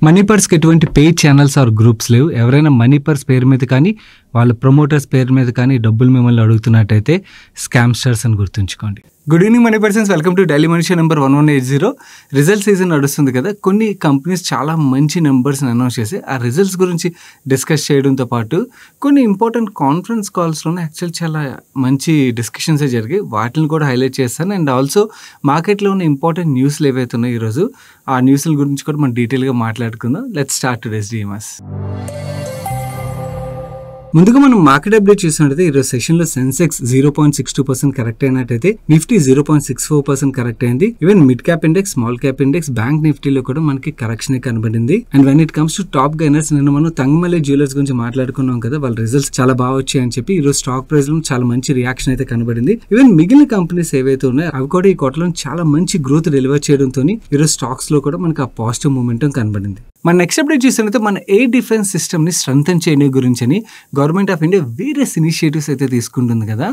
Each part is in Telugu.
మనీపర్స్కి ఎటువంటి పెయిడ్ ఛానల్స్ ఆర్ గ్రూప్స్ లేవు. ఎవరైనా మనీపర్స్ పేరు మీద కానీ వాళ్ళ ప్రమోటర్స్ పేరు మీద కానీ డబ్బులు మిమ్మల్ని అడుగుతున్నట్టయితే స్కామ్స్టర్స్ అని గుర్తుంచుకోండి. Good evening money persons, welcome to daily మనిషి నెంబర్ 1180. రిజల్ట్ సీజన్ నడుస్తుంది కదా, కొన్ని కంపెనీస్ చాలా మంచి నెంబర్స్ని అనౌన్స్ చేసి ఆ రిజల్ట్స్ గురించి డిస్కస్ చేయడంతో పాటు కొన్ని ఇంపార్టెంట్ కాన్ఫరెన్స్ కాల్స్లోనే యాక్చువల్ చాలా మంచి డిస్కషన్సే జరిగాయి. వాటిని కూడా హైలైట్ చేస్తాను. అండ్ ఆల్సో మార్కెట్లో ఉన్న ఇంపార్టెంట్ న్యూస్లు ఏవైతే ఉన్నాయో ఈరోజు ఆ న్యూస్ల గురించి కూడా మనం డీటెయిల్గా మాట్లాడుకుందాం. Let's start today's DMs. ముందుగా మనం మార్కెట్ అప్డేట్ చూసినట్టయితే ఈరోజు సెషన్లో సెన్సెక్స్ 0.62% కరెక్ట్ అయినట్టయితే నిఫ్టీ 0.64% కరెక్ట్ అయింది. Even mid cap index, small cap index, bank నిఫ్టీలో కూడా మనకి కరెక్షన్ కనబడింది. And when it comes to top gainers, నిన్న మనం తంగమల్లి జ్యువెలర్స్ గురించి మాట్లాడుకున్నాం కదా, వాళ్ళ రిజల్ట్స్ చాలా బాగా వచ్చాయని చెప్పి ఈరోజు స్టాక్ ప్రైస్ లో చాలా మంచి రియాక్షన్ అయితే కనబడింది. ఈవెన్ మిగిలిన కంపెనీస్ ఏవైతే ఉన్నాయో అవి కూడా ఈ క్వార్టర్లో చాలా మంచి గ్రోత్ డెలివర్ చేయడంతో ఈరోజు స్టాక్స్ లో కూడా మనకి ఆ పాజిటివ్ మూమెంటం కనబడింది. మన నెక్స్ట్ అప్డేట్ చూసినట్లయితే మన ఎయిర్ డిఫెన్స్ సిస్టమ్ని స్ట్రెంథెన్ చేయడం గురించి అని government of India various initiatives అయితే తీసుకుంటుంది కదా.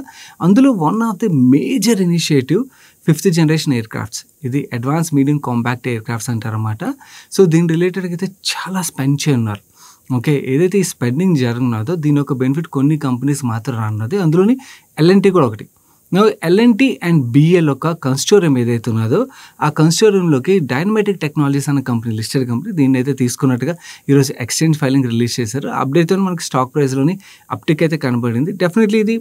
అందులో one of the major initiative 5th generation aircrafts. ఇది advance medium compact aircrafts అంటారన్నమాట. సో దీని రిలేటెడ్గా అయితే చాలా స్పెండ్ చేయన్నారు. ఓకే, ఏదైతే ఈ స్పెండింగ్ జరుగుతున్నదో దీని యొక్క బెనిఫిట్ కొన్ని కంపెనీస్ మాత్రం రానున్నది. అందులోని ఎల్ఎన్టీ కూడా ఒకటి. ఎల్ఎన్టీ అండ్ బిఎల్ ఒక కన్స్టోరియం ఏదైతే ఉన్నదో ఆ కన్స్టోరియంలోకి డైనమాటిక్ టెక్నాలజీస్ అనే కంపెనీ, లిస్టెడ్ కంపెనీ, దీన్ని అయితే తీసుకున్నట్టుగా ఈరోజు ఎక్స్చేంజ్ ఫైలింగ్ రిలీజ్ చేశారు. అప్డేట్తో మనకి స్టాక్ ప్రైస్లోని అప్టిక్ అయితే కనబడింది. డెఫినెట్లీ ఇది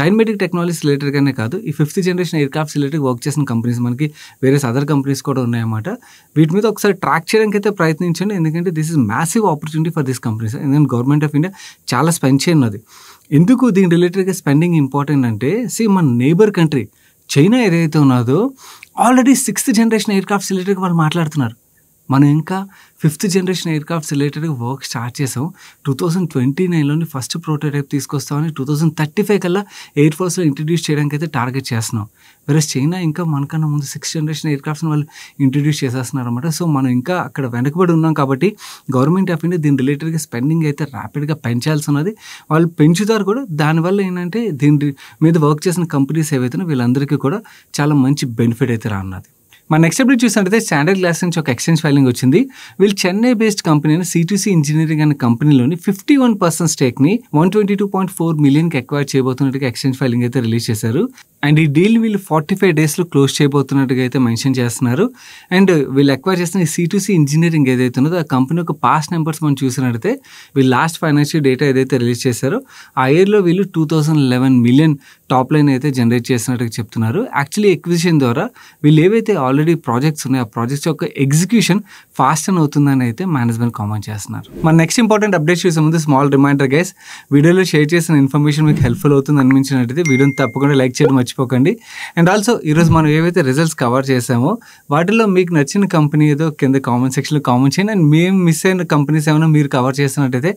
డైనమాటిక్ టెక్నాలజీస్ రిలేటెడ్గానే కాదు, ఈ 5th generation air crafts related work చేసిన కంపెనీస్ మనకి వేరే అదర్ కంపెనీస్ కూడా ఉన్నాయన్నమాట. వీటి మీద ఒకసారి ట్రాక్ చేయడానికి అయితే ప్రయత్నించండి, ఎందుకంటే this is massive opportunity for this companies. ఎందుకంటే గవర్నమెంట్ ఆఫ్ ఇండియా చాలా స్పెండ్ చేయనున్నది. ఎందుకు దీని రిలేటెడ్గా స్పెండింగ్ ఇంపార్టెంట్ అంటే, మన నేబర్ కంట్రీ చైనా ఏదైతే ఉన్నదో already 6th generation air crafts రిలేటెడ్గా వాళ్ళు మాట్లాడుతున్నారు. మనం ఇంకా 5th జనరేషన్ ఎయిర్ క్రాఫ్ట్స్ రిలేటెడ్గా వర్క్ స్టార్ట్ చేసాం. 2029లోని ఫస్ట్ ప్రోటోటైప్ తీసుకొస్తామని 2035 కల్లా ఎయిర్ ఫోర్స్లో ఇంట్రడ్యూస్ చేయడానికి అయితే టార్గెట్ చేస్తున్నాం. వెరస్ చైనా ఇంకా మనకన్నా ముందు 6th జనరేషన్ ఎయిర్ క్రాఫ్ట్స్ని వాళ్ళు ఇంట్రడ్యూస్ చేసేస్తున్నారు అనమాట. సో మనం ఇంకా అక్కడ వెనకబడి ఉన్నాం కాబట్టి గవర్నమెంట్ ఆఫ్ ఇండియా దీని రిలేటెడ్గా స్పెండింగ్ అయితే ర్యాపిడ్గా పెంచాల్సి ఉన్నది. వాళ్ళు పెంచుతారు కూడా. దానివల్ల ఏంటంటే దీని మీద వర్క్ చేసిన కంపెనీస్ ఏవైతే వీళ్ళందరికీ కూడా చాలా మంచి బెనిఫిట్ అయితే రానున్నది. మన నెక్స్ట్ అప్డేట్ చూసినట్టయితే స్టాండర్డ్ గ్లాస్ నుంచి ఒక ఎక్స్చేంజ్ ఫైలింగ్ వచ్చింది. వీళ్ళు చెన్నై బేస్డ్ కంపెనీ అయిన C2C ఇంజనీరింగ్ అనే కంపెనీలోని 51% స్టేక్ని 122.4 మిలియన్కి ఎక్వైర్ చేయబోతున్నట్టుగా ఎక్స్చేంజ్ ఫైలింగ్ అయితే రిలీజ్ చేశారు. అండ్ ఈ డీల్ వీళ్ళు 45 డేస్లో క్లోజ్ చేయబోతున్నట్టుగా అయితే మెన్షన్ చేస్తున్నారు. అండ్ వీళ్ళు ఎక్వైర్ చేసిన ఈ C2C ఇంజనీరింగ్ ఏదైతే ఉన్నదో ఆ కంపెనీ యొక్క పాస్ట్ నెంబర్స్ మనం చూసినట్టయితే వీళ్ళు లాస్ట్ ఫైనాన్షియల్ డేటా ఏదైతే రిలీజ్ చేశారో ఆ ఇయర్లో వీళ్ళు 2011 మిలియన్ టాప్ లైన్ అయితే జనరేట్ చేసినట్టుగా చెప్తున్నారు. యాక్చువల్లీ ఎక్విజిషన్ ద్వారా వీళ్ళు ఏవైతే ఆల్రెడీ ప్రాజెక్ట్స్ ఉన్నాయో ఆ ప్రాజెక్ట్స్ యొక్క ఎగ్జిక్యూషన్ ఫాస్ట్ అని అవుతుందని అయితే మేనేజ్మెంట్ కామెంట్ చేస్తున్నారు. మన నెక్స్ట్ ఇంపార్టెంట్ అప్డేట్ చూసే ముందు స్మాల్ రిమైండర్ గైస్, వీడియోలో షేర్ చేసిన ఇన్ఫర్మేషన్ మీకు హెల్ప్ఫుల్ అవుతుంది అనిపించినట్టయితే వీడియోని తప్పకుండా లైక్ చేయడం మర్చిపోకండి. అండ్ ఆల్సో ఈరోజు మనం ఏవైతే రిజల్ట్స్ కవర్ చేసామో వాటిలో మీకు నచ్చిన కంపెనీ ఏదో కింద కామెంట్ సెక్షన్లో కామెంట్ చేయండి. అండ్ మేము మిస్ అయిన కంపెనీస్ ఏమైనా మీరు కవర్ చేసినట్టయితే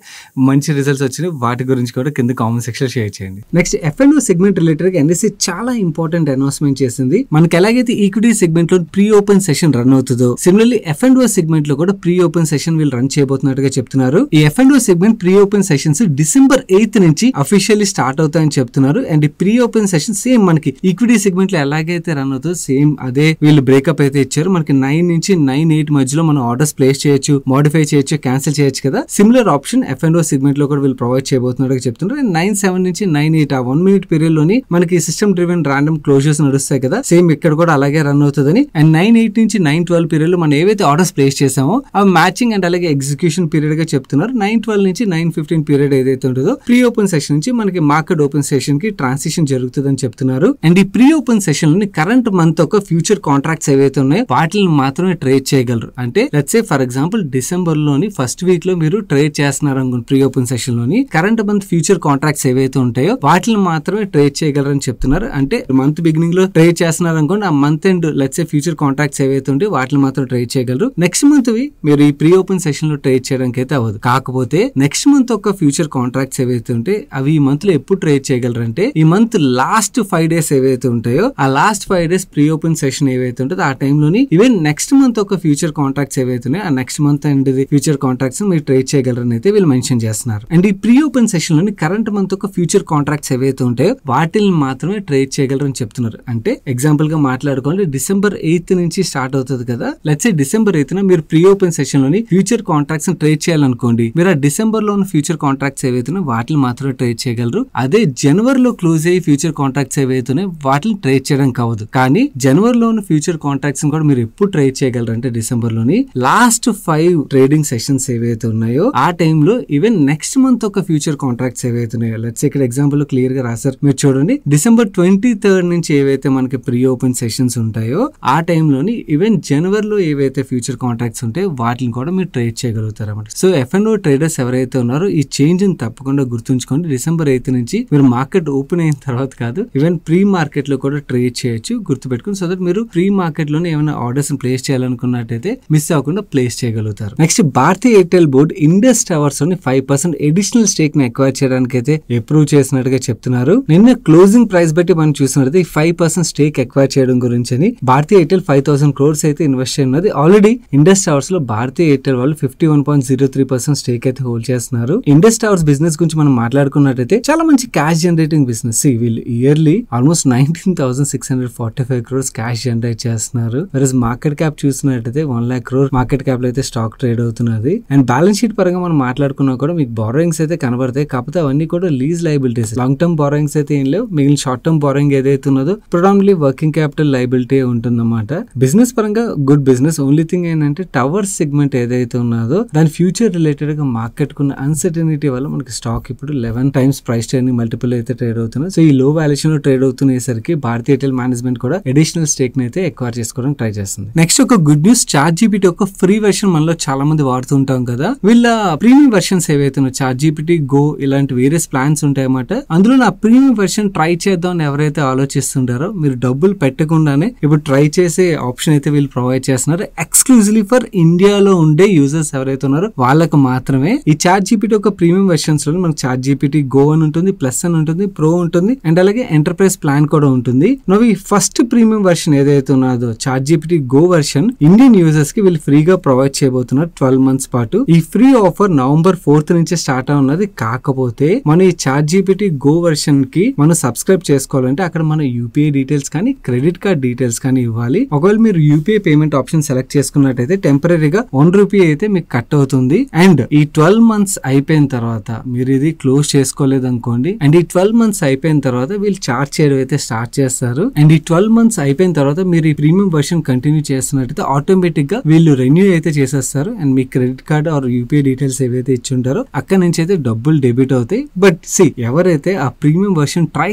మంచి రిజల్ట్స్ వచ్చినాయి వాటి గురించి కూడా కింద కామెంట్ సెక్షన్లో షేర్ చేయండి. Next F&O segment related NSC చాలా ఇంపార్టెంట్ అనౌన్స్మెంట్ చేసింది. మనకి ఎలాగైతే ఈక్విటీ సెగ్మెంట్ లో ప్రీ ఓపెన్ సెషన్ రన్ అవుతుందో సిమిలర్లీ F&O సెగ్మెంట్ లో కూడా ప్రీ ఓపెన్ సెషన్ వీళ్ళు రన్ చేయబోతున్నట్టుగా చెప్తున్నారు. ఈ F&O segment pre open sessions December 8th నుంచి అఫీషియల్లీ స్టార్ట్ అవుతాయని చెప్తున్నారు. అండ్ ఈ ప్రీ ఓపెన్ సెషన్ సేమ్ మనకి ఈక్విటీ సెగ్మెంట్ లో ఎలాగైతే రన్ అవుతుందో సేమ్ అదే వీళ్ళు బ్రేకప్ అయితే ఇచ్చారు. మనకి 9 నుంచి 9-8 మధ్యలో మనం ఆర్డర్స్ ప్లేస్ చేయొచ్చు, మోడిఫై చేయొచ్చు, క్యాన్సిల్ చేయొచ్చు కదా. సిమిలర్ ఆప్షన్ F&O సెగ్మెంట్ లో కూడా వీళ్ళు ప్రొవైడ్ చేయబోతున్నట్టుగా చెప్తున్నారు. 9-7 నుంచి 9-8 ఆ 1 minute పీరియడ్ లోని మనకి సిస్టమ్ డ్రివెన్ రాండమ్ క్లోజర్స్ నడుస్తాయి కదా, సేమ్ ఇక్కడ కూడా అలాగే రన్ అవుతుందని. అండ్ 9-8 నుంచి 9-12 పీరియడ్ లో మనం ఏవైతే ఆర్డర్స్ ప్లేస్ చేసామో అవి మ్యాచింగ్ అండ్ అలాగే ఎగ్జిక్యూషన్ పీరియడ్ గా చెప్తున్నారు. 9-12 నుంచి 9-15 పీరియడ్ ఏదైతే ఉంటుందో ప్రీ ఓపెన్ సెషన్ నుంచి మనకి మార్కెట్ ఓపెన్ సెషన్ కి ట్రాన్సిషన్ జరుగుతుందని చెప్తున్నారు. అండ్ ఈ ప్రీ ఓపెన్ సెషన్ లోని కరెంట్ మంత్ ఒక ఫ్యూచర్ కాంట్రాక్ట్స్ ఏవైతే ఉన్నాయో వాటిని మాత్రమే ట్రేడ్ చేయగలరు. అంటే let's say for example December లోని ఫస్ట్ వీక్ లో మీరు ట్రేడ్ చేస్తున్నారు అనుకోండి, ప్రీ ఓపెన్ సెషన్ లోని కరెంట్ మంత్ ఫ్యూచర్ కాంట్రాక్ట్స్ ఏవైతే ఉంటాయో వాటిని మాత్రమే ట్రేడ్ చేయగలరు అని చెప్తున్నారు. అంటే మంత్ బిగినింగ్ లో ట్రేడ్ చేస్తున్నారు అనుకోండి, ఆ month end let's say future contracts ఏవైతే ఉంటే వాటిని మాత్రం ట్రేడ్ చేయగలరు. నెక్స్ట్ మంత్ మీరు ఈ ప్రీ ఓపెన్ సెషన్ లో ట్రేడ్ చేయడానికి అయితే అవ్వదు. కాకపోతే నెక్స్ట్ మంత్ ఒక ఫ్యూచర్ కాంట్రాక్ట్స్ ఏవైతే ఉంటే అవి ఈ మంత్ లో ఎప్పుడు ట్రేడ్ చేయగలరు అంటే ఈ మంత్ లాస్ట్ 5 days ఏవైతే ఉంటాయో ఆ last 5 days pre open session ఏవైతే ఉంటుందో ఆ టైంలోని ఈవెన్ నెక్స్ట్ మంత్ ఒక ఫ్యూచర్ కాంట్రాక్ట్స్ ఏవైతే ఉన్నాయో ఆ next month and future contracts మీరు ట్రేడ్ చేయగలరని అయితే వీళ్ళు మెన్షన్ చేస్తున్నారు. అండ్ ఈ ప్రీ ఓపెన్ సెషన్ లోని కరెంట్ మంత్ ఒక ఫ్యూచర్ కాంట్రాక్ట్స్ ఏవైతే ఉంటాయో వాటిని మాత్రమే ట్రేడ్ చేయగలరని చెప్తున్నారు. అంటే ఎగ్జాంపుల్ గా మాట్లాడుకోవాలి, December 8th నుంచి స్టార్ట్ అవుతుంది కదా. లెట్స్ సే December 8th మీరు ప్రీ ఓపెన్ సెషన్ లోని ఫ్యూచర్ కాంట్రాక్ట్స్ ట్రేడ్ చేయాలనుకోండి. మీరు ఆ December లో ఉన్న ఫ్యూచర్ కాంట్రాక్ట్స్ ఏవైతున్నాయో వాటిని మాత్రమే ట్రేడ్ చేయగలరు. అదే జనవరిలో క్లోజ్ అయ్యి ఫ్యూచర్ కాంట్రాక్ట్స్ ఏవైతున్నాయో వాటిని ట్రేడ్ చేయడం కావద్దు. కానీ జనవరిలో ఉన్న ఫ్యూచర్ కాంట్రాక్ట్స్ కూడా మీరు ఎప్పుడు ట్రేడ్ చేయగలరు అంటే December లోని లాస్ట్ 5 ట్రేడింగ్ సెషన్స్ ఏవైతే ఉన్నాయో ఆ టైంలో ఈవెన్ నెక్స్ట్ మంత్ ఒక ఫ్యూచర్ కాంట్రాక్ట్స్ ఏవైతే ఉన్నాయో లెట్స్ ఇక్కడ ఎగ్జాంపుల్ క్లియర్ గా రాశారు మీరు చూడండి. December 23rd నుంచి ఏవైతే మనకి ప్రీ ఓపెన్ సెషన్స్ ఉంటాయో ఆ టైంలోని ఈవెన్ జనవరిలో ఏవైతే ఫ్యూచర్ కాంట్రాక్ట్స్ ఉంటాయో వాటిని కూడా మీరు ట్రేడ్ చేయగలుగుతారు అన్నమాట. సో F&O ట్రేడర్స్ ఎవరైతే ఉన్నారో ఈ చేంజ్ ని తప్పకుండా గుర్తుంచుకోండి. December 8th నుంచి మీరు మార్కెట్ ఓపెన్ అయిన తర్వాత కాదు, ఈవెన్ ప్రీ మార్కెట్ లో కూడా ట్రేడ్ చేయొచ్చు. గుర్తుపెట్టుకుని సో దట్ మీరు ప్రీ మార్కెట్ లోనే ఏమైనా ఆర్డర్స్ ప్లేస్ చేయాలనుకున్నట్టయితే మిస్ అవ్వకుండా ప్లేస్ చేయగలుగుతారు. నెక్స్ట్ భారతీయ ఎయిర్టెల్ బోర్డు ఇండస్ టవర్స్ లోని 5% అడిషనల్ స్టేక్ ని ఎక్వైర్ చేయడానికి అయితే అప్రూవ్ చేసినట్టుగా చెప్తున్నారు. నిన్న క్లోజింగ్ ప్రైస్ బట్టి మనం చూసినట్టు 5% స్టేక్ ఎక్వైర్ చేయడం గురించి అని భారతీయ ఎయిర్టెల్ 5,000 crores అయితే ఇన్వెస్ట్ చేయనున్నది. ఆల్రెడీ ఇండస్ టవర్స్ లో భారతీయ ఎయిర్టెల్ వాళ్ళు 51.03% స్టేక్ అయితే హోల్డ్ చేస్తున్నారు. ఇండస్ టవర్స్ బిజినెస్ గురించి మనం మాట్లాడుకున్నట్టయితే చాలా మంచి క్యాష్ జనరేటింగ్ బిజినెస్. వీళ్ళు yearly almost 19,645 crores cash generate చేస్తున్నారు. మార్కెట్ క్యాప్ చూసినట్టయితే 1 lakh crore మార్కెట్ క్యాప్ లో అయితే స్టాక్ ట్రేడ్ అవుతున్నది. అండ్ బ్యాలెన్స్ షీట్ పరంగా మనం మాట్లాడుకున్నా కూడా మీకు బారోయింగ్స్ అయితే కనబడతాయి. కాకపోతే అవన్నీ కూడా lease liabilities, long term borrowings అయితే ఏం లేవు. మిగిలిన షార్ట్ టర్మ్ బారోయింగ్ ఏదైతే ఉన్నదో ప్రొడామినెంట్లీ వర్కింగ్ క్యాపిటల్ లైబిలిటీ ఉంటుందన్నమాట. బిజినెస్ పరంగా గుడ్ బిజినెస్. ఓన్లీ థింగ్ ఏంటంటే టవర్ సెగ్మెంట్ ఏదైతే ఉన్నదో దాని ఫ్యూచర్ రిలేటెడ్ గా మార్కెట్ కున్న అన్సర్టనిటీ వల్ల మనకి స్టాక్ ఇప్పుడు 11 times ప్రైస్ ట్రేడింగ్ మల్టిపుల్ అయితే ట్రేడ్ అవుతుంది. సో ఈ లో వాల్యుయేషన్ లో ట్రేడ్ అవుతున్నసరికి భారతీయ ఎయిర్టెల్ మేనేజ్మెంట్ కూడా అడిషనల్ స్టేక్ ని అయితే ఎక్వైర్ చేసుకోవడానికి ట్రై చేస్తుంది. నెక్స్ట్ ఒక గుడ్ న్యూస్, ChatGPT ఒక ఫ్రీ వెర్షన్ మనలో చాలా మంది వాడుతుంటాం కదా. వీళ్ళ ప్రీమియం వెర్షన్స్ ఏవైతే ChatGPT Go ఇలాంటి వేరియస్ ప్లాన్స్ ఉంటాయన్నమాట. అందులో నా ప్రీమియం వెర్షన్ ట్రై చేద్దాం అని ఎవరైతే ఆలోచిస్తుంటారో మీరు డబ్బులు పెట్టకుండానే ఇప్పుడు ట్రై చేసే ఆప్షన్ అయితే వీళ్ళు ప్రొవైడ్ చేస్తున్నారు. ఎక్స్క్లూజివ్లీ ఫర్ ఇండియాలో ఉండే యూజర్స్ ఎవరైతే ఉన్నారో వాళ్ళకి మాత్రమే. ఈ ChatGPT ఒక ప్రీమియం వెర్షన్స్ లో మనకి ChatGPT Go అని ఉంటుంది, ప్లస్ అని ఉంటుంది, ప్రో ఉంటుంది అండ్ అలాగే ఎంటర్ప్రైజ్ ప్లాన్ కూడా ఉంటుంది. ఈ ఫస్ట్ ప్రీమియం వెర్షన్ ఏదైతే ఉన్నదో ChatGPT Go version Indian users కి వీళ్ళు ఫ్రీగా ప్రొవైడ్ చేయబోతున్నారు 12 months పాటు. ఈ ఫ్రీ ఆఫర్ November 4th నుంచి స్టార్ట్ అవున్నది. కాకపోతే మన ఈ ChatGPT Go వెర్షన్ కి మనం సబ్స్క్రైబ్ చేసుకోవాలంటే అక్కడ మన యూపీఐ డీటెయిల్స్ కానీ క్రెడిట్ కార్డ్ డీటెయిల్స్ కానీ ఇవ్వాలి. ఒకవేళ మీరు యూపీఐ పేమెంట్ ఆప్షన్ సెలెక్ట్ చేసుకున్నట్టయితే టెంపరీగా 1 rupee అయితే మీకు కట్ అవుతుంది. అండ్ ఈ 12 months అయిపోయిన తర్వాత మీరు ఇది క్లోజ్ చేసుకోలేదు అనుకోండి అండ్ ఈ 12 months అయిపోయిన తర్వాత వీళ్ళు చార్జ్ చేయడం అయితే స్టార్ట్ చేస్తారు. అండ్ ఈ 12 months అయిపోయిన తర్వాత మీరు ఈ ప్రీమియం వెర్షన్ కంటిన్యూ చేస్తున్నట్టయితే ఆటోమేటిక్ గా వీళ్ళు రెన్యూ అయితే చేసేస్తారు. And me credit card or UPI details ఏవైతే ఇచ్చుంటారో అక్కడ నుంచి అయితే డబ్బులు డెబిట్ అవుతాయి. బట్ ఎవరైతే ఆ ప్రీమియం వెర్షన్ ట్రై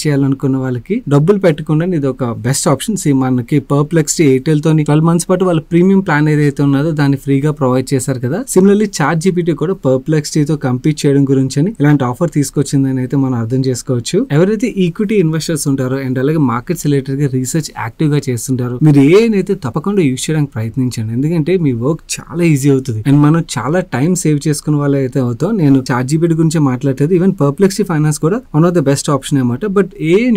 చేయాలనుకున్న వాళ్ళకి డబ్బులు పెట్టకుండా ఇది ఒక బెస్ట్ ఆప్షన్. మనకి పర్ప్లెక్సిటీ ఎయిర్టెల్ తోని 12 months పాటు వాళ్ళ ప్రీమియం ప్లాన్ ఏదైతే ఉన్నదో దాన్ని ఫ్రీగా ప్రొవైడ్ చేశారు కదా. సిమిలర్లీ ChatGPT కూడా పర్ప్లెక్సిటీతో కంపీట్ చేయడం గురించి ఇలాంటి ఆఫర్ తీసుకొచ్చిందని అయితే మనం అర్థం చేసుకోవచ్చు. ఎవరైతే ఈక్విటీ ఇన్వెస్టర్స్ ఉంటారో అండ్ అలాగే మార్కెట్స్ రిలేటెడ్ గా రీసెర్చ్ యాక్టివ్ గా చేస్తుంటారో మీరు అయితే తప్పకుండా యూజ్ చేయడానికి ప్రయత్నించండి. ఎందుకంటే మీ వర్క్ చాలా ఈజీ అవుతుంది అండ్ మనం చాలా టైం సేవ్ చేసుకున్న వాళ్ళు అయితే అవుతాం. నేను ChatGPT గురించి మాట్లాడేది ఈవెన్ పర్ప్లెక్సిటీ ఫైనాన్స్ కూడా one of the best option అనమాట. బట్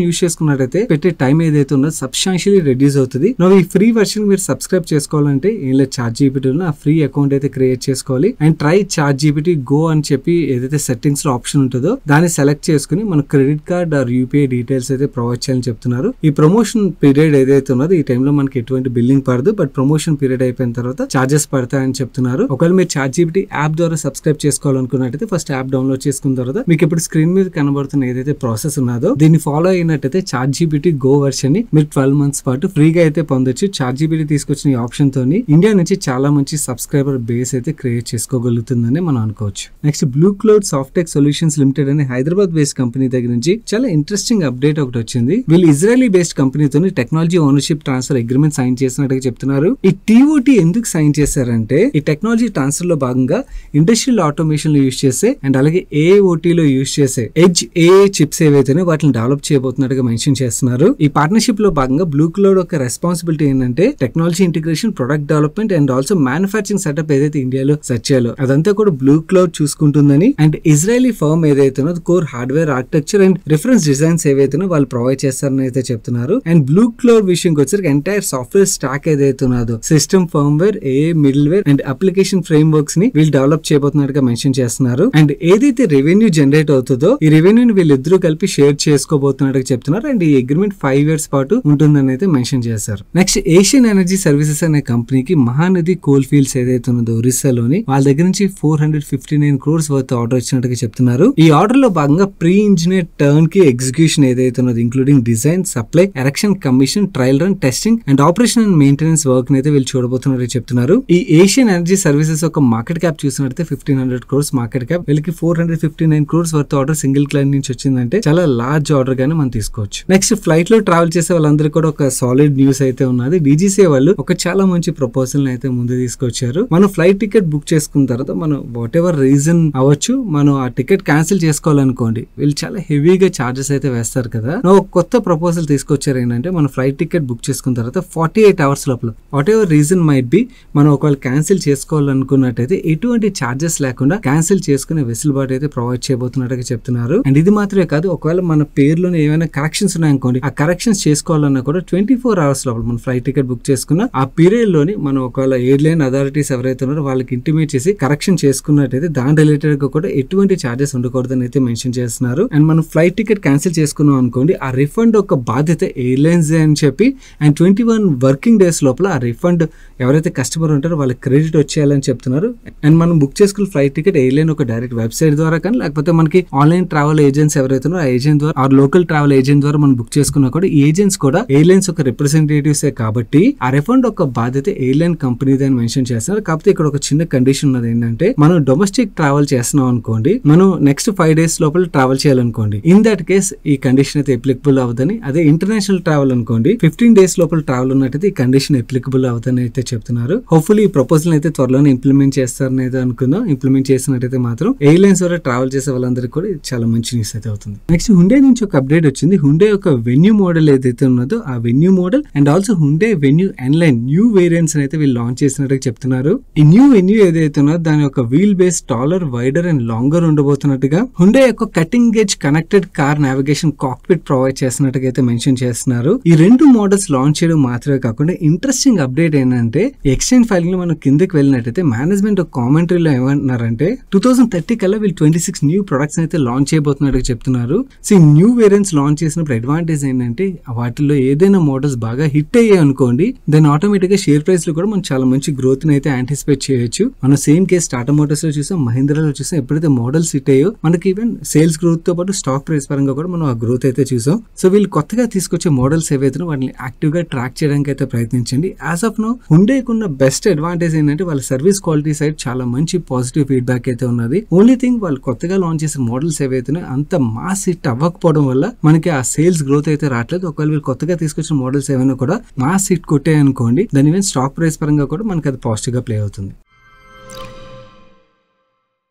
యూజ్ చేసుకున్నట్టయితే పెట్టే టైం ఏదైతే ఉందో సబ్స్టాన్షియలీ రెడ్యూస్ అవుతుంది. ఈ ఫ్రీ వర్షన్ మీరు సబ్స్క్రైబ్ చేసుకోవాలంటే ఏం లేదు, ChatGPT లో ఆ ఫ్రీ అకౌంట్ అయితే క్రియేట్ చేసుకోవాలి అండ్ ట్రై ChatGPT Go అని చెప్పి ఏదైతే సెట్టింగ్స్ లో ఆప్షన్ ఉంటుందో దాన్ని సెలెక్ట్ చేసుకుని మన credit card or UPI details అయితే ప్రొవైడ్ చేయాలని చెప్తున్నారు. ఈ ప్రమోషన్ పీరియడ్ ఏదైతే ఉన్నదో ఈ టైంలో మనకి ఎటువంటి బిల్లింగ్ పడదు. బట్ ప్రమోషన్ పీరియడ్ అయిపోయిన తర్వాత చార్జెస్ పడతాయని చెప్తున్నారు. ఒకవేళ మీరు ChatGPT యాప్ ద్వారా సబ్స్క్రైబ్ చేసుకోవాలనుకున్నట్టయితే ఫస్ట్ యాప్ డౌన్లోడ్ చేసుకున్న తర్వాత మీకు ఇప్పుడు స్క్రీన్ మీద కనబడుతున్న ఏదైతే ప్రాసెస్ ఉన్నదో దీన్ని ఫాలో అయినట్టయితే ChatGPT Go వెర్షన్ ని మీరు 12 months పాటు ఫ్రీగా అయితే పొందొచ్చు. ChatGPT తీసుకొచ్చిన ఈ ఆప్షన్ తోని ఇండియా నుంచి చాలా మంచి సబ్స్క్రైబర్ బేస్ అయితే క్రియేట్ చేసుకోగలుగుతుందని మనం అనుకోవచ్చు. Next blue cloud Softek solutions limited అనే హైదరాబాద్ బేస్డ్ కంపెనీ దగ్గర నుంచి చాలా ఇంట్రెస్టింగ్ అప్డేట్ ఒకటి వచ్చింది. వీళ్ళు ఇజ్రాయలీ బేస్డ్ కంపెనీతో technology ownership transfer agreement sign చేసినట్టుగా చెప్తున్నారు. ఈ TOT ఎందుకు సైన్ చేశారంటే ఈ టెక్నాలజీ ట్రాన్స్ఫర్ లో భాగంగా ఇండస్ట్రియల్ ఆటోమేషన్ లో యూజ్ చేసే అండ్ అలాగే AOT లో యూజ్ చేసే ఎడ్జ్ AI చిప్స్ ఏవైతేనే వాటిని డెవలప్ చేయబోతున్నట్టుగా మెన్షన్ చేస్తున్నారు. ఈ పార్ట్నర్షిప్ లో భాగంగా బ్లూ క్లౌడ్ ఒక రెస్పాన్సిబిలిటీ ఏంటంటే technology integration, product development and also manufacturing setup ఏదైతే ఇండియాలో సెట్ చేయాలో అదంతా కూడా బ్లూ క్లౌడ్ చూసుకుంటుందని అండ్ ఇజ్రాయలీ ఫర్మ్ ఏదైతేనో core hardware architecture and reference designs ఏవైతేనో వాళ్ళు ప్రొవైడ్ చేస్తారని అయితే చెప్తున్నారు. అండ్ బ్లూ క్లౌడ్ విషయంకి వచ్చరికి ఎంటైర్ సాఫ్ట్వేర్ స్టాక్ ఏదైతే ఉన్నదో system, firmware, AI, middleware and application frameworks ని వీళ్ళు డెవలప్ చేయబోతున్నట్టుగా మెన్షన్ చేస్తున్నారు. అండ్ ఏదైతే రెవెన్యూ జనరేట్ అవుతుందో ఈ రెవెన్యూని వీళ్ళిద్దరూ కలిపి షేర్ చేసుకోబోతున్నట్టుగా చెప్తున్నారు. అండ్ ఈ అగ్రిమెంట్ 5 years పాటు ఉంటుందని అయితే అయితే మెన్షన్ చేశారు. నెక్స్ట్ ఏషియన్ ఎనర్జీ సర్వీసెస్ అనే కంపెనీకి మహానది కోల్ ఫీల్డ్స్ ఏదైతే ఉన్నదో ఒరిస్సాలోని వాళ్ళ దగ్గర నుంచి 459 crores వర్త్ ఆర్డర్ ఇచ్చినట్టుగా చెప్తున్నారు. ఈ ఆర్డర్ లో భాగంగా ప్రీ ఇంజనీర్ టర్న్ కి ఎగ్జిక్యూషన్ ఏదైతే ఉన్నదో including design, supply, erection, commission, trial run, testing and operation and maintenance work అయితే వీళ్ళు చూడబోతున్నారు చెప్తున్నారు. ఈ ఏషియన్ ఎనర్జీ సర్వీసెస్ ఒక మార్కెట్ క్యాప్ చూసినట్లయితే 1500 crores మార్కెట్ క్యాప్, వీళ్ళకి 459 crores worth order single client నుంచి వచ్చిందంటే చాలా లార్జ్ ఆర్డర్ గానే మనం తీసుకోవచ్చు. నెక్స్ట్ ఫ్లైట్ లో ట్రావెల్ చేసే వాళ్ళందరికీ కూడా ఒక సాలిడ్ న్యూస్ అయితే ఉన్నది. DGCA వాళ్ళు ఒక చాలా మంచి ప్రపోజల్ అయితే ముందు తీసుకొచ్చారు. మనం ఫ్లైట్ టికెట్ బుక్ చేసుకున్న తర్వాత మనం వాట్ ఎవర్ రీజన్ అవ్వచ్చు, మనం ఆ టికెట్ క్యాన్సిల్ చేసుకోవాలనుకోండి, వీళ్ళు చాలా హెవీగా చార్జెస్ అయితే వేస్తారు కదా. ఒక కొత్త ప్రపోజల్ తీసుకొచ్చారు. ఏంటంటే మనం ఫ్లైట్ టికెట్ బుక్ చేసుకున్న తర్వాత 48 hours లోపల what ever reason might be మనం ఒకవేళ క్యాన్సిల్ చేసుకోవాలనుకున్నట్టయితే ఎటువంటి చార్జెస్ లేకుండా క్యాన్సిల్ చేసుకునే వెసులుబాటు అయితే ప్రొవైడ్ చేయబోతున్నట్టుగా చెప్తున్నారు. అండ్ ఇది మాత్రమే కాదు, ఒకవేళ మన పేరులోనే ఏమైనా కరెక్షన్స్ ఉన్నాయనుకోండి, ఆ కరెక్షన్స్ చేసుకోవాలన్నా కూడా 24 hours లోపల మనం ఫ్లైట్ టికెట్ బుక్ చేసుకున్న ఆ పీరియడ్ లోని మనం ఒకవేళ ఎయిర్లైన్ అథారిటీస్ ఎవరైతే ఉన్నారో వాళ్ళకి ఇంటిమేట్ చేసి కరెక్షన్ చేసుకున్నట్టయితే దాని రిలేటెడ్ గా కూడా ఎటువంటి చార్జెస్ ఉండకూడదని అయితే మెన్షన్ చేస్తున్నారు. అండ్ మనం ఫ్లైట్ టికెట్ క్యాన్సిల్ చేసుకున్నాం అనుకోండి, ఆ రిఫండ్ ఒక బాధ్యత ఎయిర్లైన్స్ అని చెప్పి అండ్ 21 వర్కింగ్ డేస్ లోపల ఆ రిఫండ్ ఎవరైతే కస్టమర్ ఉంటారో వాళ్ళకి క్రెడిట్ వచ్చేయాలని చెప్తున్నారు. అండ్ మనం బుక్ చేసుకున్న ఫ్లైట్ టికెట్ ఎయిర్లైన్ ఒక డైరెక్ట్ వెబ్సైట్ ద్వారా కానీ లేకపోతే మనకి ఆన్లైన్ ట్రావెల్ ఏజెంట్స్ ఎవరైతే ఉన్నారో ఆ ఏజెంట్ ద్వారా ఆ లోకల్ ట్రావెల్ ఏజెంట్ ద్వారా మనం బుక్ చేసుకున్నా కూడా ఈ ఏజెంట్స్ కూడా ఎయిర్లైన్స్ ఒక రిప్రజెంటేటివ్స్ కాబట్టి ఆ రిఫండ్ ఒక బాధ్యత ఎయిర్లైన్ కంపెనీది అని మెన్షన్ చేస్తున్నారు. కాకపోతే ఇక్కడ ఒక చిన్న కండిషన్ ఉన్నది. ఏంటంటే మనం డొమెస్టిక్ ట్రావెల్ చేస్తున్నాం అనుకోండి, మనం నెక్స్ట్ 5 days లోపల ట్రావెల్ చేయాలనుకోండి, ఇన్ దట్ కేస్ ఈ కండిషన్ అయితే అప్లికబుల్ అవుదని. అదే ఇంటర్నేషనల్ ట్రావెల్ అనుకోండి, 15 days లోపల ట్రావెల్ ఉన్నట్టయితే ఈ కండిషన్ అప్లికబుల్ అవుదని అయితే చెప్తున్నారు. హోప్ఫుల్లీ ఈ ప్రపోజల్ అయితే త్వరలోనే ఇంప్లిమెంట్ చేస్తారని అయితే అనుకుందాం. ఇంప్లిమెంట్ చేసినట్టయితే మాత్రం ఎయిర్లైన్స్ ద్వారా ట్రావెల్ చేసే వాళ్ళందరికీ కూడా చాలా మంచి న్యూస్ అయితే అవుతుంది. నెక్స్ట్ హుండే నుంచి ఒక అప్డేట్ వచ్చింది. హుండే ఒక వెన్యూ మోడల్ ఏదైతే ఉన్నదో ఆ venue model and also Hyundai venue N Line new variants అయితే వీళ్ళు లాంచ్ చేసినట్టుగా చెప్తున్నారు. ఈ న్యూ వెన్యూ ఏదైతే ఉన్నదో దాని యొక్క wheel base taller, wider and longer ఉండబోతున్నట్టుగా హుండే యొక్క cutting edge connected car navigation cockpit provide చేసినట్టుగా అయితే మెన్షన్ చేస్తున్నారు. ఈ రెండు మోడల్స్ లాంచ్ చేయడం మాత్రమే కాకుండా ఇంట్రెస్టింగ్ అప్డేట్ ఏంటంటే ఎక్స్చేంజ్ ఫైలింగ్ లో మనం కిందకి వెళ్ళినట్టయితే మేనేజ్మెంట్ కామెంటరీలో ఏమంటున్నారంటే 2030 కల్లా వీళ్ళు 26 న్యూ ప్రొడక్ట్స్ అయితే లాంచ్ చేయబోతున్నట్టుగా చెప్తున్నారు. సో ఈ న్యూ వేరియంట్స్ లాంచ్ చేసినప్పుడు అడ్వాంటేజ్ ఏంటంటే వాటిలో ఏదైనా మోడల్స్ బాగా హిట్ అయ్యాయి అనుకోండి, దాని ఆటోమేటిక్ గా షేర్ ప్రైస్ లో కూడా మనం చాలా మంచి గ్రోత్ అయితే యాంటిసిపేట్ చేయొచ్చు. మనం సేమ్ కేసు టాటా మోటార్స్ లో చూసాం, మహీంద్రాలో చూసాం. ఎప్పుడైతే మోడల్స్ హిట్ అయ్యో మనకి ఈవెన్ సేల్స్ గ్రోత్ తో పాటు స్టాక్ ప్రైస్ పరంగా కూడా మనం ఆ గ్రోత్ అయితే చూసాం. సో వీళ్ళు కొత్తగా తీసుకొచ్చే మోడల్స్ ఏవైతే వాటిని యాక్టివ్ గా ట్రాక్ చేయడానికి అయితే ప్రయత్నించండి. యాజ్ ఆఫ్ నౌ హుండేకున్న బెస్ట్ అడ్వాంటేజ్ ఏంటంటే వాళ్ళ సర్వీస్ క్వాలిటీ సైడ్ చాలా మంచి పాజిటివ్ ఫీడ్బ్యాక్ అయితే ఉన్నది. ఓన్లీ థింగ్ వాళ్ళు కొత్తగా లాంచ్ చేసిన మోడల్స్ ఏవైతే అంత మాస్ హిట్ అవ్వకపోవడం వల్ల మనకి ఆ సేల్స్ గ్రోత్ అయితే రావట్లేదు. ఒకవేళ వీళ్ళు కొత్తగా తీసుకొచ్చిన మోడల్స్ ఏమైనా కూడా మాస్ హిట్ కొట్టాయనుకోండి, దాని ఈవెన్ స్టాక్ ప్రైస్ పరంగా కూడా మనకి అది పాజిటివ్ గా ప్లే అవుతుంది.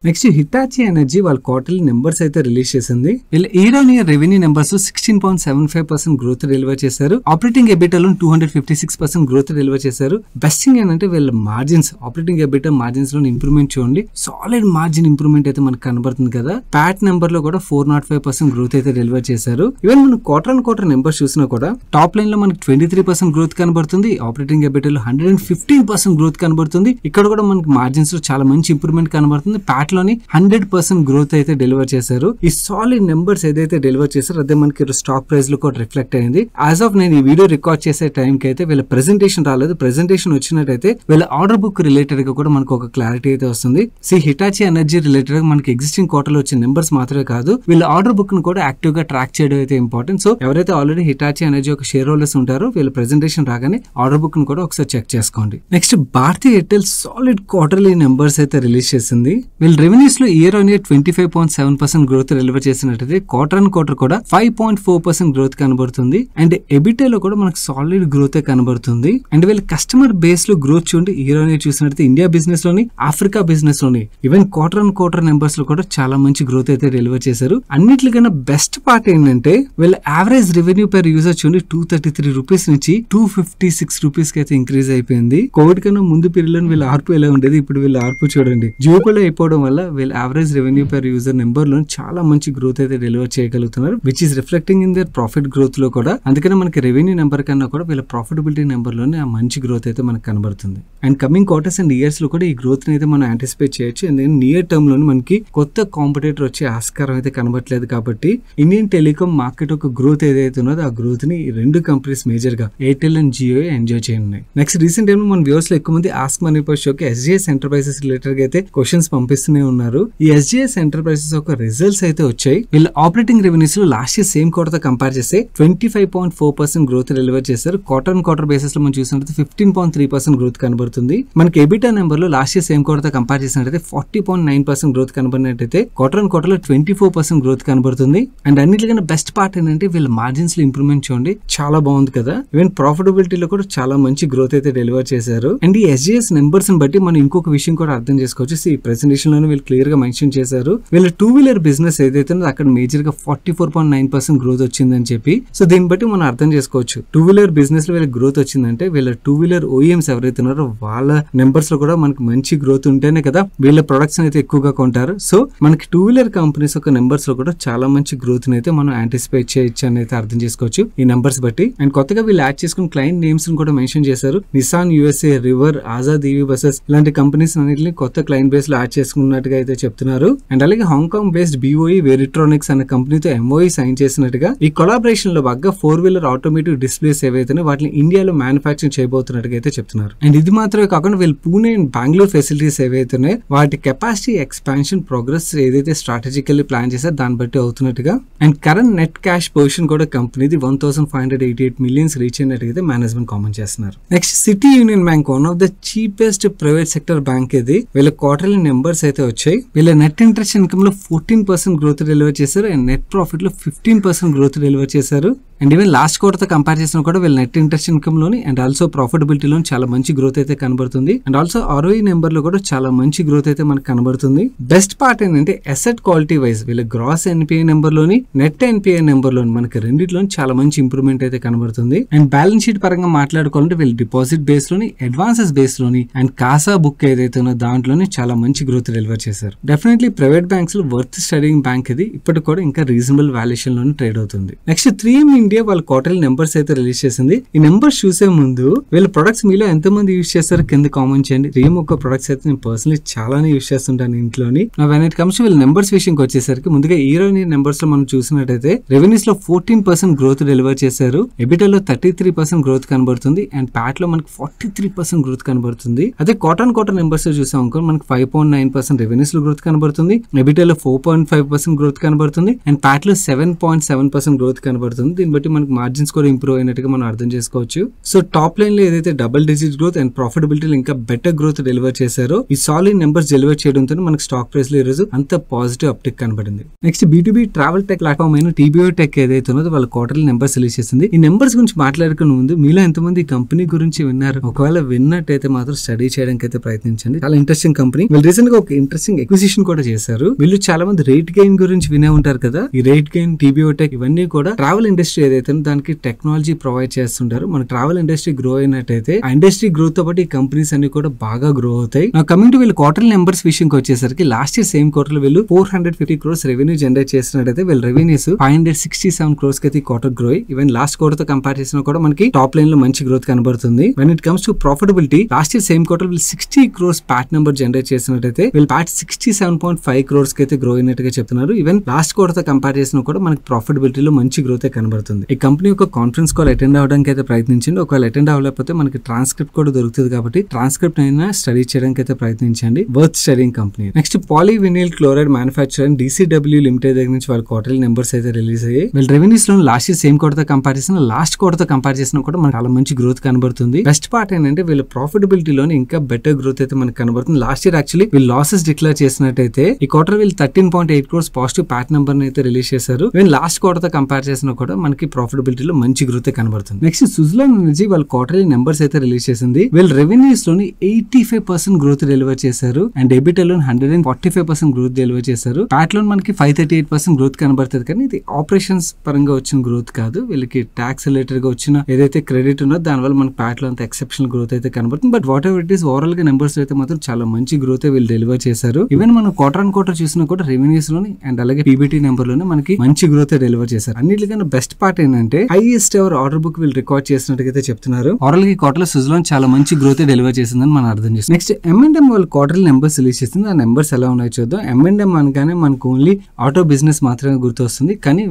నెక్స్ట్ హిటాచీ ఎనర్జీ వాళ్ళ క్వార్టర్లీ నెంబర్స్ అయితే రిలీజ్ చేసింది. వీళ్ళు year on year revenue numbers 16.75% growth deliver చేశారు. ఆపరేటింగ్ ఎబిటాలో 256% గ్రోత్ డెలివర్ చేశారు. బెస్ట్ థింగ్ ఏంటంటే వీళ్ళ మార్జిన్స్, ఆపరేటింగ్ ఎబిటా మార్జిన్స్ లో ఇంప్రూవ్మెంట్ చూడండి, సాలిడ్ మార్జిన్ ఇంప్రూవ్మెంట్ అయితే మనకు కనబడుతుంది కదా. ప్యాట్ నెంబర్ లో కూడా 405% గ్రోత్ అయితే డెలివర్ చేశారు. ఈవెన్ మనం క్వార్టర్ అండ్ క్వార్టర్ నెంబర్స్ చూసినా కూడా టాప్ లైన్ లో మనకి 23% గ్రోత్ కనబడుతుంది. ఆపరేటింగ్ ఎబిటాలో 115% గ్రోత్ కనబడుతుంది. ఇక్కడ కూడా మనకి మార్జిన్స్ లో చాలా మంచి ఇంప్రూవ్మెంట్ కనబడుతుంది. ప్యాట్ లోని 100% గ్రోత్ అయితే డెలివర్ చేశారు. ఈ సాలిడ్ నెంబర్స్ ఏదైతే డెలివర్ చేశారో అదే మనకి స్టాక్ ప్రైస్ లో కూడా రిఫ్లెక్ట్ అయింది. యాజ్ ఆఫ్ నేను ఈ వీడియో రికార్డ్ చేసే టైం కి అయితే వీళ్ళ ప్రెజెంటేషన్ రాలేదు. ప్రెజెంటేషన్ వచ్చినట్టయితే వీళ్ళ ఆర్డర్ బుక్ రిలేటెడ్ గా కూడా మనకు ఒక క్లారిటీ అయితే వస్తుంది. హిటాచీ ఎనర్జీ రిలేటెడ్ గా మనకి ఎగ్జిస్టింగ్ క్వార్టర్ లో వచ్చిన నెంబర్స్ మాత్రమే కాదు, వీళ్ళ ఆర్డర్ బుక్ ను కూడా యాక్టివ్ గా ట్రాక్ చేయడం అయితే ఇంపార్టెంట్. సో ఎవరైతే ఆల్రెడీ హిటాచీ ఎనర్జీ ఒక షేర్ హోల్డర్స్ ఉంటారో వీళ్ళ ప్రెజెంటేషన్ రాగానే ఆర్డర్ బుక్ ను కూడా ఒకసారి చెక్ చేసుకోండి. Next Bharti Airtel solid quarterly numbers అయితే రిలీజ్ చేసింది. వీళ్ళ రెవెన్యూస్ లో year on year 25.7% growth deliver చేసినట్టయితే క్వార్టర్ అండ్ క్వార్టర్ కూడా 5.4% గ్రోత్ కనబడుతుంది. అండ్ ఎబిటాలో కూడా మనకు సాలిడ్ గ్రోత్ కనబడుతుంది. అండ్ వీళ్ళ కస్టమర్ బేస్ లో గ్రోత్ చూడండి, ఇయర్ ఆన్ ఇయర్ చూసినట్టయితే ఇండియా బిజినెస్ లోని, ఆఫ్రికా బిజినెస్ లోని, even quarter and quarter numbers లో కూడా చాలా మంచి గ్రోత్ అయితే డెలివర్ చేశారు. అన్నిటికన్నా బెస్ట్ పార్ట్ ఏంటంటే వీళ్ళ యావరేజ్ రెవెన్యూ పర్ యూజర్ చూడండి 233 రూపీస్ నుంచి 256 రూపీస్ కి అయితే ఇంక్రీజ్ అయిపోయింది. కోవిడ్ కన్నా ముందు పీరియడ్ లో వీళ్ళ ఆర్పు ఎలా ఉండేది, ఇప్పుడు వీళ్ళ ఆర్పు చూడండి జీవోలో అయిపోవడం వల్ల వీళ్ళ average revenue per user number లో చాలా మంచి గ్రోత్ అయితే డెలివర్ చేయగలుగుతున్నారు, which is reflecting in their profit growth లో కూడా. అందుకని మనకి రెవెన్యూ నెంబర్ కన్నా కూడా వీళ్ళ ప్రాఫిటబిలిటీ నెంబర్ లోనే ఆ మంచి గ్రోత్ అయితే మనకు కనబడుతుంది. And coming quarters and years లో కూడా ఈ గ్రోత్ అయితే మనం యాంటిసిపేట్ చేయొచ్చు. అండ్ నియర్ టర్మ్ లో మనకి కొత్త కాంపిటేటర్ వచ్చే ఆస్కారం అయితే కనబడట్లేదు. కాబట్టి ఇండియన్ టెలికాం మార్కెట్ ఒక గ్రోత్ ఏదైతే ఉన్నదో ఆ గ్రోత్ ని ఈ రెండు కంపెనీస్ మేజర్ గా ఎయిర్టెల్ అండ్ జియో ఎంజాయ్ చేయనున్నాయి. నెక్స్ట్ రీసెంట్ టైం మన వ్యూవర్స్ లో ఎక్కువ మంది ఆస్క్ మనీ పర్ షోకి ఎస్జిఎస్ ఎంటర్ప్రైజెస్ రిలేటెడ్ గా అయితే క్వశ్చన్స్ పంపిస్తూనే ఉన్నారు. ఈ ఎస్జిఎస్ ఎంటర్ప్రైజెస్ ఒక రిజల్ట్స్ అయితే వచ్చాయి. వీళ్ళ ఆపరేటింగ్ రెవెన్యూస్ లో లాస్ట్ ఇయర్ సేమ్ క్వార్టర్ తో కంపేర్ చేస్తే 25.4% గ్రోత్ డెలివర్ చేశారు. క్వార్టర్ బేసిస్ లో మనం చూసినట్లయితే 15.3% గ్రోత్ కనబడుతుంది. మనకి ఎబిటా నెంబర్ లో లాస్ట్ ఇయర్ సేమ్ క్వార్టర్ తో కంపేర్ చేసినట్లయితే 40.9% గ్రోత్ కనబడినట్టయితే క్వార్టర్ లో 24% గ్రోత్ కనబడుతుంది. అండ్ అన్నిటికన్నా బెస్ట్ పార్ట్ ఏంటంటే వీళ్ళ మార్జిన్స్ లో ఇంప్రూవ్మెంట్ చూడండి, చాలా బాగుంది కదా. ఈవెన్ ప్రాఫిటబిలిటీలో కూడా చాలా మంచి గ్రోత్ అయితే డెలివర్ చేశారు. అండ్ ఈ ఎస్జిఎస్ నెంబర్స్ బట్టి మనం ఇంకొక విషయం కూడా అర్థం చేసుకోవచ్చు. ఈ ప్రెసెంటేషన్ లోనే వీళ్ళు క్లియర్ గా మెన్షన్ చేశారు. వీళ్ళ 2-వీలర్ బిజినెస్ ఏదైతే అక్కడ మేజర్ గా 44.9% గ్రోత్ వచ్చిందని చెప్పి. సో దీన్ని బట్టి మనం అర్థం చేసుకోవచ్చు 2-వీలర్ బిజినెస్ లో వీళ్ళ గ్రోత్ వచ్చిందంటే వీళ్ళ 2-వీలర్ ఓఈఎంస్ ఎవరైతే ఉన్నారో వాళ్ళ నెంబర్స్ లో కూడా మనకి మంచి గ్రోత్ ఉంటేనే కదా వీళ్ళ ప్రొడక్ట్స్ అయితే ఎక్కువగా కొంటారు. సో మనకి 2-వీలర్ కంపెనీస్ ఒక నెంబర్స్ లో కూడా చాలా మంచి గ్రోత్ అయితే మనం యాంటిసిపేట్ చేయొచ్చు అని అయితే అర్థం చేసుకోవచ్చు ఈ నెంబర్స్ బట్టి. అండ్ కొత్తగా వీళ్ళు యాడ్ చేసుకున్న క్లయింట్ నేమ్స్ కూడా మెన్షన్ చేశారు. Nissan USA, river, Azad EV buses ఇలాంటి కంపెనీస్ అన్నింటినీ కొత్త క్లయింట్ బేస్ లో యాడ్ చేసుకున్నట్టుగా అయితే చెప్తున్నారు. అండ్ అలాగే హాంకాంగ్ బేస్డ్ బిఓఈ వెరిట్రానిక్స్ అనే కంపెనీతో ఎంఓఈ సైన్ చేసినట్టుగా ఈ కొలాబరేషన్ లో బాగా 4-వీలర్ ఆటోమేటివ్ డిస్ప్లేస్ ఏవైతే వాటిని ఇండియాలో మ్యానుఫాక్చరింగ్ చేయబోతున్నట్టుగా అయితే చెప్తున్నారు. అండ్ ఇది మాత్రమే కాకుండా వీళ్ళు పూణే అండ్ బెంగళూరు ఫెసిలిటీస్ ఏవైతే ఉన్నాయో వాటి కెపాసిటీ ఎక్స్పాన్షన్ ప్రోగ్రెస్ ఏదైతే స్ట్రాటజికల్లీ ప్లాన్ చేశారో దాన్ని బట్టి అవుతున్నట్టుగా. అండ్ కరెంట్ నెట్ క్యాష్ పొజిషన్ కూడా కంపెనీది 1,588 మిలియన్స్ రీచ్ అయినట్టుగా మేనేజ్మెంట్ కామెంట్ చేస్తున్నారు. Next city union bank, one of the cheapest private sector bank ఇది. వీళ్ళ క్వార్టర్లీ నెంబర్స్ అయితే వచ్చాయి. వీళ్ళ నెట్ ఇంట్రెస్ట్ ఇన్కమ్ లో 14% గ్రోత్ డెలివర్ చేశారు. అండ్ నెట్ ప్రాఫిట్ లో 15% గ్రోత్ డెలివర్ చేశారు. అండ్ ఈవెన్ లాస్ట్ క్వార్టర్ తో కంపేర్ చేసినా కూడా వీళ్ళ నెట్ ఇంట్రెస్ట్ ఇన్కమ్ లోని అండ్ ఆల్సో ప్రాఫిటబిలిటీలో చాలా మంచి గ్రోత్ అయితే కనబడుతుంది. అండ్ ఆల్సో ఆర్ఓఈ నెంబర్ లో కూడా చాలా మంచి గ్రోత్ అయితే మనకు కనబడుతుంది. బెస్ట్ పార్ట్ ఏంటంటే అసెట్ క్వాలిటీ వైజ్ వీళ్ళ గ్రాస్ ఎన్పిఐ నెంబర్ లోని నెట్ ఎన్పిఐ నెంబర్ లోని మనకి రెండిట్లో చాలా మంచి ఇంప్రూవ్మెంట్ అయితే కనబడుతుంది. అండ్ బ్యాలెన్స్ షీట్ పరంగా మాట్లాడుకోవాలంటే వీళ్ళు డిపాజిట్ బేస్ లోని, అడ్వాన్సెస్ బేస్ లోని అండ్ కాసా బుక్ ఏదైతే ఉన్నో దాంట్లోని చాలా మంచి గ్రోత్ డెలివర్ చేశారు. డెఫినెట్లీ ప్రైవేట్ బ్యాంక్స్ లో వర్త్ స్టడీయింగ్ బ్యాంక్ ఇది. ఇప్పటికి కూడా ఇంకా రీజనబుల్ వాల్యుయేషన్ లోని ట్రేడ్ అవుతుంది. నెక్స్ట్ 3M ఇండియా వాళ్ళ క్వార్టర్లీ నెంబర్స్ అయితే రిలీజ్ చేసింది. ఈ నెంబర్స్ చూసే ముందు వీళ్ళ ప్రొడక్ట్స్ మీలో ఎంత మంది యూజ్ చేస్తారు కింద కామెంట్ చేయండి. 3M ఒక ప్రొడక్ట్స్ అయితే నేను పర్సనలీ చాలానే యూజ్ చేస్తుంటాను ఇంట్లోని. వెన్ ఇట్ కమ్స్ వీళ్ళ నెంబర్స్ విషయంకి వచ్చేసరికి ముందుగా ఇయర్ నెంబర్స్ లో మనం చూసినట్టయితే రెవెన్యూస్ లో 14% గ్రోత్ డెలివర్ చేశారు. ఎబిటాలో 33% గ్రోత్ కనబడుతుంది. అండ్ ప్యాట్ లో మనకి 43% గ్రోత్ కనబడుతుంది. అదే క్వార్టర్ నెంబర్స్ లో చూసాం అనుకో మనకి 5.9% రెవెన్యూస్ లో గ్రోత్ కనబడుతుంది. ఎబిటాలో 4.5% గ్రోత్ కనబడుతుంది. అండ్ ప్యాట్ లో 7.7% గ్రోత్ కనబడుతుంది. దీన్ని బట్టి మనకి మార్జిన్స్ కూడా ఇంప్రూవ్ అయినట్టుగా మనం అర్థం చేసుకోవచ్చు. సో టాప్ లైన్ లో ఏదైతే double digit growth and profitability ఇంకా బెటర్ గ్రోత్ డెలివర్ చేశారో ఈ సాలిడ్ నెంబర్స్ డెలివర్ చేయడంతో మనకి స్టాక్ ప్రైస్ లో ఈ రోజు అంత పాజిటివ్ అప్టిక్ కనబడింది. Next B2B travel tech platform అయిన TBO టెక్ ఏదైతే ఉన్నదో వాళ్ళ క్వార్టర్లీ నెంబర్స్ రిలీజ్ చేసింది. ఈ నెంబర్స్ గురించి మాట్లాడుకునే ముందు మీలో ఎంతమంది ఈ కంపెనీ గురించి విన్నారు? ఒకవేళ విన్నట్టయితే మాత్రం స్టడీ చేయడానికి అయితే ప్రయత్నించండి. చాలా ఇంట్రెస్టింగ్ కంపెనీ. వీళ్ళు రీసెంట్ గా ఒక ఇంట్రెస్టింగ్ ఎక్విజిషన్ కూడా చేశారు. వీళ్ళు చాలా మంది రేట్ గెయిన్ గురించి వినే ఉంటారు కదా. ఈ రేట్ గెయిన్, TBO టెక్ ఇవన్నీ కూడా ట్రావెల్ ఇండస్ట్రీ ఏదైతే దానికి టెక్నాలజీ ప్రొవైడ్ చేస్తుంటారు. మన ట్రావెల్ ఇండస్ట్రీ గ్రో అయినట్టయితే ఆ ఇండస్ట్రీ గ్రోత్ తో పాటు ఈ కంపెనీస్ అన్ని కూడా బాగా గ్రో అవుతాయి. నా కమింగ్ టు వీళ్ళు క్వార్టర్లీ నెంబర్స్ విషయంకి వచ్చేసరికి లాస్ట్ ఇయర్ సేమ్ క్వార్టర్ లో వీళ్ళు 450 crores రెవెన్యూ జనరేట్ చేసినట్టయితే వీళ్ళ రెవెన్యూస్ 567 crores కి అయితే క్వార్టర్ గ్రో అయ్యి ఈవెన్ లాస్ట్ క్వార్టర్ తో కంపేర్ చేసినా కూడా మనకి టాప్ లైన్ లో మంచి గ్రోత్ కనబడుతుంది. When it comes to profitability last year same quarter వీళ్ళు 60 crores ప్యాట్ నెంబర్ జనరేట్ చేసినట్టయితే వీళ్ళు ప్యాట్ 67.5 crores కి అయితే గ్రో అయినట్టుగా చెప్తున్నారు. ఈవెన్ లాస్ట్ క్వార్టర్ తో కంపేర్ చేసినా కూడా మనకి ప్రాఫిటబిలిటీలో మంచి గ్రోత్ కనబడుతుంది. ఈ కంపెనీ ఒక కాన్ఫరెన్స్ కాల్ అటెండ్ అవడానికి అయితే ప్రయత్నించండి. ఒకవేళ అటెండ్ అవ్వలేకపోతే మనకి ట్రాన్స్క్రిప్ట్ కూడా దొరుకుతుంది కాబట్టి ట్రాన్స్క్రిప్ట్ అయినా స్టడీ చేయడానికి అయితే ప్రయత్నించండి. Worth studying company. Next polyvinyl chloride manufacture and DCW limited దగ్గర నుంచి వాళ్ళ క్వార్టర్లీ నెంబర్స్ అయితే రిలీజ్ అయ్యాయి. వీళ్ళ రెవెన్యూస్ లో లాస్ట్ ఇయర్ సేమ్ క్వార్టర్ తో కంపేర్ చేసిన లాస్ట్ క్వార్టర్ తో కంపేర్ చేసినా కూడా మనకి చాలా మంచి గ్రోత్ కనబడుతుంది. బెస్ట్ పార్ట్ ఏంటంటే వీళ్ళ ప్రాఫిటబిలిటీలోనే ఇంకా బెటర్ గ్రోత్ అయితే మనకి కనబడుతుంది. లాస్ట్ ఇయర్ యాక్చువల్లీ వీళ్ళు లాసెస్ డిక్లేర్ చేసినట్టయితే ఈ క్వార్టర్ వీళ్ళు 13.8 crores పాజిటివ్ ప్యాట్ నెంబర్ అయితే రిలీజ్ చేశారు. వీళ్ళు లాస్ట్ క్వార్టర్ తో కంపేర్ చేసినా కూడా మనకి ప్రాఫిటబిలిటీలో మంచి గ్రోత్ కనబడుతుంది. నెక్స్ట్ సుజలాన్ ఎనర్జీ వాళ్ళ క్వార్టర్లీ నెంబర్స్ అయితే రిలీజ్ చేసింది. వీళ్ళ రెవెన్యూస్ లోని 85% గ్రోత్ డెలివర్ చేశారు. అండ్ ఎబిటా లోని 145% గ్రోత్ డెలివర్ చేశారు. ప్యాట్ లో మనకి 538% గ్రోత్ కనబడుతుంది. కానీ ఇది ఆపరేషన్స్ పరంగా వచ్చిన గ్రోత్ కాదు. వీళ్ళకి ట్యాక్స్ రిలేటెడ్ గా వచ్చిన ఏదైతే క్రెడిట్ ఉన్నదో దానివల్ల మనకి ప్యాట్ లో అంత ఎక్సెప్షనల్ గ్రోత్ అయితే కనబడుతుంది. But what ever it is overall గా నెంబర్స్ అయితే మాత్రం చాలా మంచి గ్రోత్ వీళ్ళు డెలివర్ చేశారు. చేశారు. ఈవెన్ మనం క్వార్టర్ అండ్ క్వార్టర్ చూసినా కూడా రెవెన్యూస్ లోని అండ్ అలాగే పీబీటీ నెంబర్ లోనే మనకి మంచి గ్రోత్ డెలివర్ చేశారు. అన్నిటికన్నా బెస్ట్ పార్ట్ ఏంటంటే హైయెస్ట్ ఎవర్ ఆర్డర్ బుక్ వీళ్ళు రికార్డ్ చేసినట్టుగా చెప్తున్నారు. ఓవరాల్ గా ఈ క్వార్టర్ సుజలాన్ చాలా మంచి గ్రోత్ డెలివర్ చేసిందని మనం అర్థం చేస్తాం. నెక్స్ట్ M&M వాళ్ళు క్వార్టర్ నెంబర్స్ రిలీజ్ చేసింది. ఆ నెంబర్స్ ఎలా ఉన్నాయో చూద్దాం. M&M అనగానే మనకు ఓన్లీ ఆటో బిజినెస్ మాత్రమే గుర్తొస్తుంది. కానీ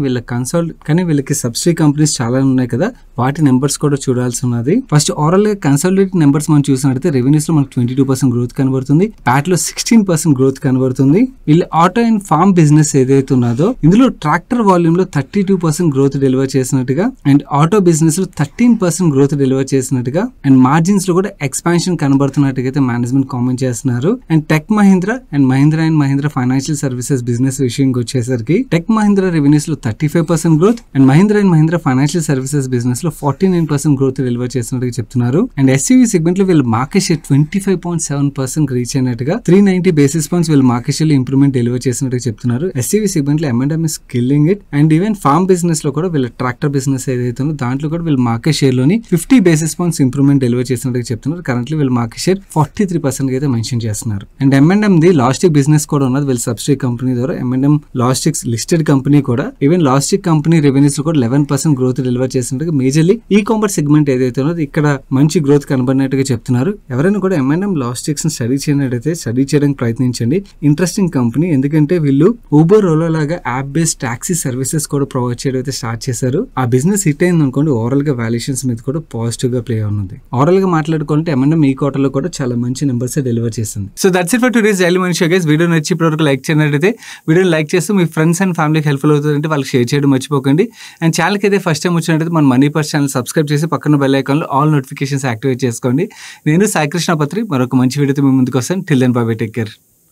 వీళ్ళకి సబ్సిడీ కంపెనీస్ చాలా ఉన్నాయి కదా, వాటి నెంబర్స్ కూడా చూడాల్సి ఉన్నది. ఫస్ట్ ఓవరాల్ గా కన్సాలిడేటెడ్ నెంబర్స్ మనం చూసినట్లయితే రెవెన్యూస్ లో మనకు 22% గ్రోత్ కనబడుతుంది. ప్యాట్ లో 16% గ్రోత్ కనబడుతుంది. వీళ్ళు ఆటో అండ్ ఫార్మ్ బిజినెస్ ఏదైతే ఉన్నదో ఇందులో ట్రాక్టర్ వాల్యూమ్ లో 32% గ్రోత్ డెలివర్ చేసినట్టుగా అండ్ ఆటో బిజినెస్ లో 13% గ్రోత్ డెలివర్ చేసినట్టుగా అండ్ మార్జిన్స్ లో కూడా ఎక్స్పాన్షన్ కనబడుతున్నట్టుగా మేనేజ్మెంట్ కామెంట్ చేస్తున్నారు. And Tech Mahindra and Mahindra Financial Services business విషయంకి వచ్చేసరికి టెక్ మహీంద్రా రెవెన్యూస్ లో 35% growth and Mahindra Financial Services business లో 49% గ్రోత్ డెలివర్ చేసినట్టుగా చెప్తున్నారు. అండ్ SUV సెగ్మెంట్ లో వీళ్ళు మార్కెట్ షేర్ 25.7% రీచ్ అయినట్టుగా 390 బేసిస్ పాయింట్స్ వీళ్ళు మార్కెట్ షేర్ లో ఇంప్రూవ్మెంట్ డెలివర్ చేసినట్టుగా చెప్తున్నారు. SUV సెగ్మెంట్ లో M&M is killing it. And even farm business లో కూడా వీళ్ళ ట్రాక్టర్ బిజినెస్ ఏదైతే ఉందో దాంట్లో కూడా వీళ్ళు మార్కెట్ షేర్ లోని 50 బేసిస్ పాయింట్స్ ఇంప్రూవ్మెంట్ డెలివర్ చేసినట్టుగా చెప్తున్నారు. కరెంట్లీ వీళ్ళు మార్కెట్ షేర్ 43% అయితే మెన్షన్ చేస్తున్నారు. And M&M the logistic business కూడా ఉన్నది వీళ్ళ సబ్సిడీ కంపెనీ ద్వారా. M&M లాజిస్టిక్స్ లిస్టెడ్ కంపెనీ కూడా ఈవెన్ లాజిస్టిక్ కంపెనీ రెవెన్యూస్ లో కూడా 11% గ్రోత్ డెలివర్ చేసినట్టుగా మేజర్లీ ఈ కామర్స్ సెగ్మెంట్ ఏదైతే ఉన్నదో ఇక్కడ మంచి గ్రోత్ కనబడినట్టుగా చెప్తున్నారు. ఎవరైనా కూడా M&M లాజిస్టిక్స్ ని స్టడీ చేయనట్టయితే స్టడీ చేయడానికి ప్రయత్నించండి. ఇంట్రెస్టింగ్ కంపెనీ, ఎందుకంటే వీళ్ళు ఊబర్ ఓలా లాగా యాప్ బేస్డ్ టాక్సీ సర్వీసెస్ కూడా ప్రొవైడ్ చేయడం అయితే స్టార్ట్ చేశారు. ఆ బిజినెస్ హిట్ అయింది అనుకోండి, ఓవరాల్ గా వాల్యుయేషన్స్ మీద కూడా పాజిటివ్ గా ప్లే అవుతుంది. ఓవరాల్ గా మాట్లాడుకుంటే M&M ఈ క్వార్టర్ లో కూడా చాలా మంచి నెంబర్స్ డెలివర్ చేసింది. So that's it for today's daily money show guys. Video నచ్చి ఇప్పటివరకు లైక్ చేయనట్టయితే వీడియోని లైక్ చేస్తూ మీ ఫ్రెండ్స్ అండ్ ఫ్యామిలీకి హెల్ప్ఫుల్ అవుతుందంటే వాళ్ళకి షేర్ చేయడం మర్చిపోకండి. అండ్ ఛానల్కి అయితే ఫస్ట్ టైం వచ్చినట్టయితే మన మనీ పర్స్ ఛానల్ సబ్స్క్రైబ్ చేసి పక్కన బెల్ ఐకాన్లో ఆల్ నోటిఫికేషన్స్ యాక్టివేట్ చేసుకోండి. నేను సాయి కృష్ణ పత్రి మరొక మంచి వీడియోతో మీ ముందుకు వస్తాను. Till then bye bye, take care.